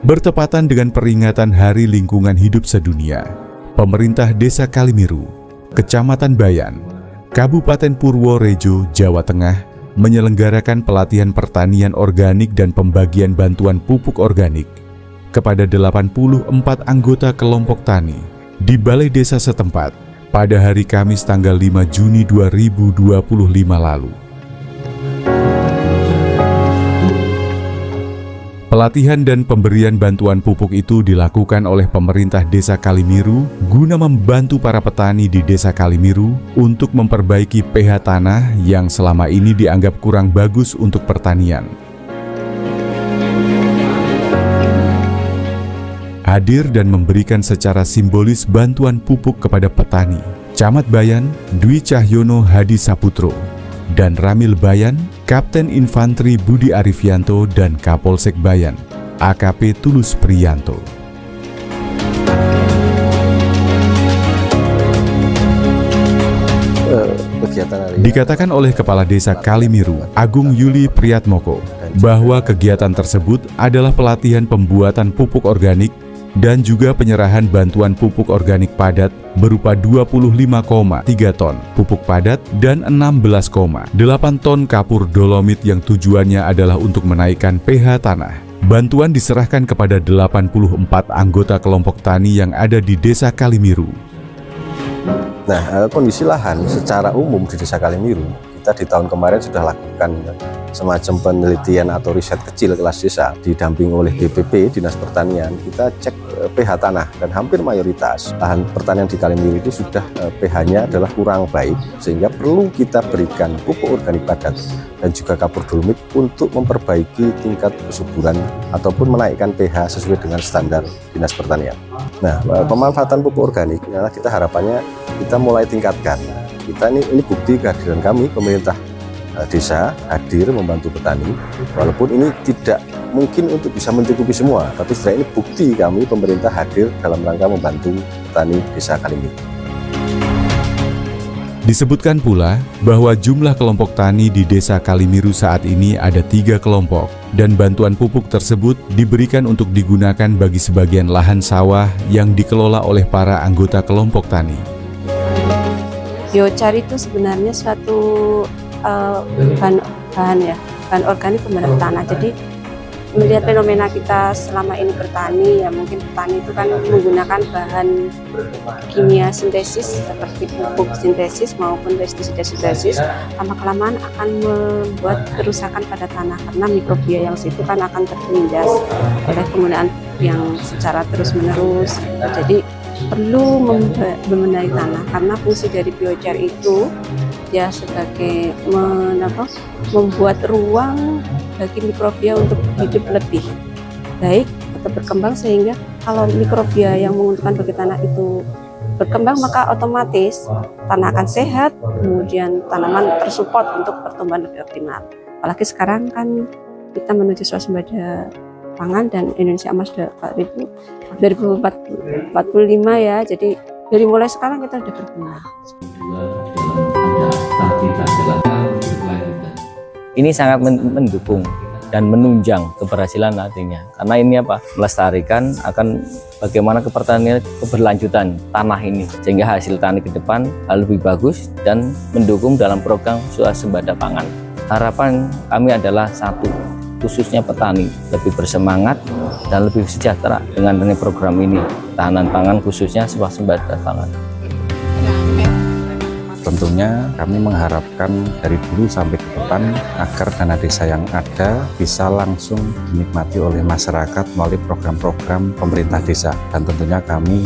Bertepatan dengan peringatan Hari Lingkungan Hidup Sedunia, pemerintah Desa Kalimiru, Kecamatan Bayan, Kabupaten Purworejo, Jawa Tengah, menyelenggarakan pelatihan pertanian organik dan pembagian bantuan pupuk organik kepada 84 anggota kelompok tani di balai desa setempat pada hari Kamis tanggal 5 Juni 2025 lalu. Pelatihan dan pemberian bantuan pupuk itu dilakukan oleh pemerintah Desa Kalimiru guna membantu para petani di Desa Kalimiru untuk memperbaiki pH tanah yang selama ini dianggap kurang bagus untuk pertanian. Hadir dan memberikan secara simbolis bantuan pupuk kepada petani, Camat Bayan, Dwi Cahyono Hadi Saputro, dan Ramil Bayan, Kapten Infanteri Budi Arifianto, dan Kapolsek Bayan, AKP Tulus Priyanto. Dikatakan oleh Kepala Desa Kalimiru, Agung Yuli Priyatmoko, bahwa kegiatan tersebut adalah pelatihan pembuatan pupuk organik dan juga penyerahan bantuan pupuk organik padat berupa 25,3 ton pupuk padat dan 16,8 ton kapur dolomit yang tujuannya adalah untuk menaikkan pH tanah. Bantuan diserahkan kepada 84 anggota kelompok tani yang ada di Desa Kalimiru. Nah, kondisi lahan secara umum di Desa Kalimiru, kita di tahun kemarin sudah lakukan semacam penelitian atau riset kecil kelas desa didampingi oleh DPP Dinas Pertanian. Kita cek pH tanah dan hampir mayoritas lahan pertanian di Kalimiru itu sudah pH-nya adalah kurang baik, sehingga perlu kita berikan pupuk organik padat dan juga kapur dolomit untuk memperbaiki tingkat kesuburan ataupun menaikkan pH sesuai dengan standar Dinas Pertanian. Nah, pemanfaatan pupuk organik adalah kita harapannya kita mulai tingkatkan. Ini bukti kehadiran kami, pemerintah desa hadir membantu petani, walaupun ini tidak mungkin untuk bisa mencukupi semua, tapi setelah ini bukti kami pemerintah hadir dalam rangka membantu petani Desa Kalimiru. Disebutkan pula bahwa jumlah kelompok tani di Desa Kalimiru saat ini ada 3 kelompok, dan bantuan pupuk tersebut diberikan untuk digunakan bagi sebagian lahan sawah yang dikelola oleh para anggota kelompok tani. Biochar itu sebenarnya suatu bahan organik pembentuk tanah. Jadi melihat fenomena kita selama ini bertani, ya mungkin petani itu kan menggunakan bahan kimia sintesis seperti pupuk sintesis maupun pestisida sintesis, lama-kelamaan akan membuat kerusakan pada tanah karena mikrobia yang situ kan akan tertindas oleh penggunaan yang secara terus-menerus. Jadi perlu membenahi tanah karena fungsi dari biochar itu ya sebagai membuat ruang bagi mikrobia untuk hidup lebih baik atau berkembang, sehingga kalau mikrobia yang menguntungkan bagi tanah itu berkembang maka otomatis tanah akan sehat, kemudian tanaman tersupport untuk pertumbuhan lebih optimal. Apalagi sekarang kan kita menuju swasembada pangan dan Indonesia Emas 2045 ya, jadi dari mulai sekarang kita sudah berbenah. Ini sangat mendukung dan menunjang keberhasilan nantinya, karena ini melestarikan akan bagaimana keberlanjutan tanah ini, sehingga hasil tani ke depan lebih bagus dan mendukung dalam program swasembada pangan. Harapan kami adalah satu, khususnya petani lebih bersemangat dan lebih sejahtera dengan program ini, tahanan pangan khususnya swasembada pangan. Tentunya kami mengharapkan dari dulu sampai ke depan agar dana desa yang ada bisa langsung dinikmati oleh masyarakat melalui program-program pemerintah desa. Dan tentunya kami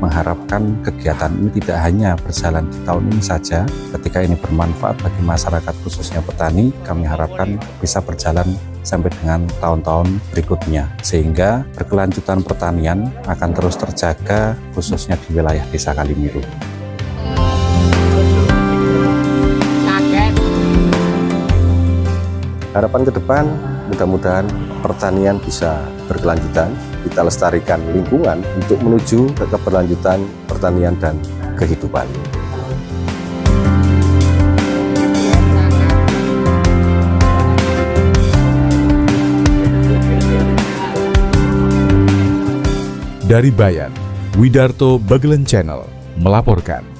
mengharapkan kegiatan ini tidak hanya berjalan di tahun ini saja, ketika ini bermanfaat bagi masyarakat khususnya petani, kami harapkan bisa berjalan sampai dengan tahun-tahun berikutnya, sehingga berkelanjutan pertanian akan terus terjaga khususnya di wilayah Desa Kalimiru. Harapan ke depan, mudah-mudahan pertanian bisa berkelanjutan, kita lestarikan lingkungan untuk menuju ke keberlanjutan pertanian dan kehidupan. Dari Bayan, Widarto Bagelen Channel melaporkan.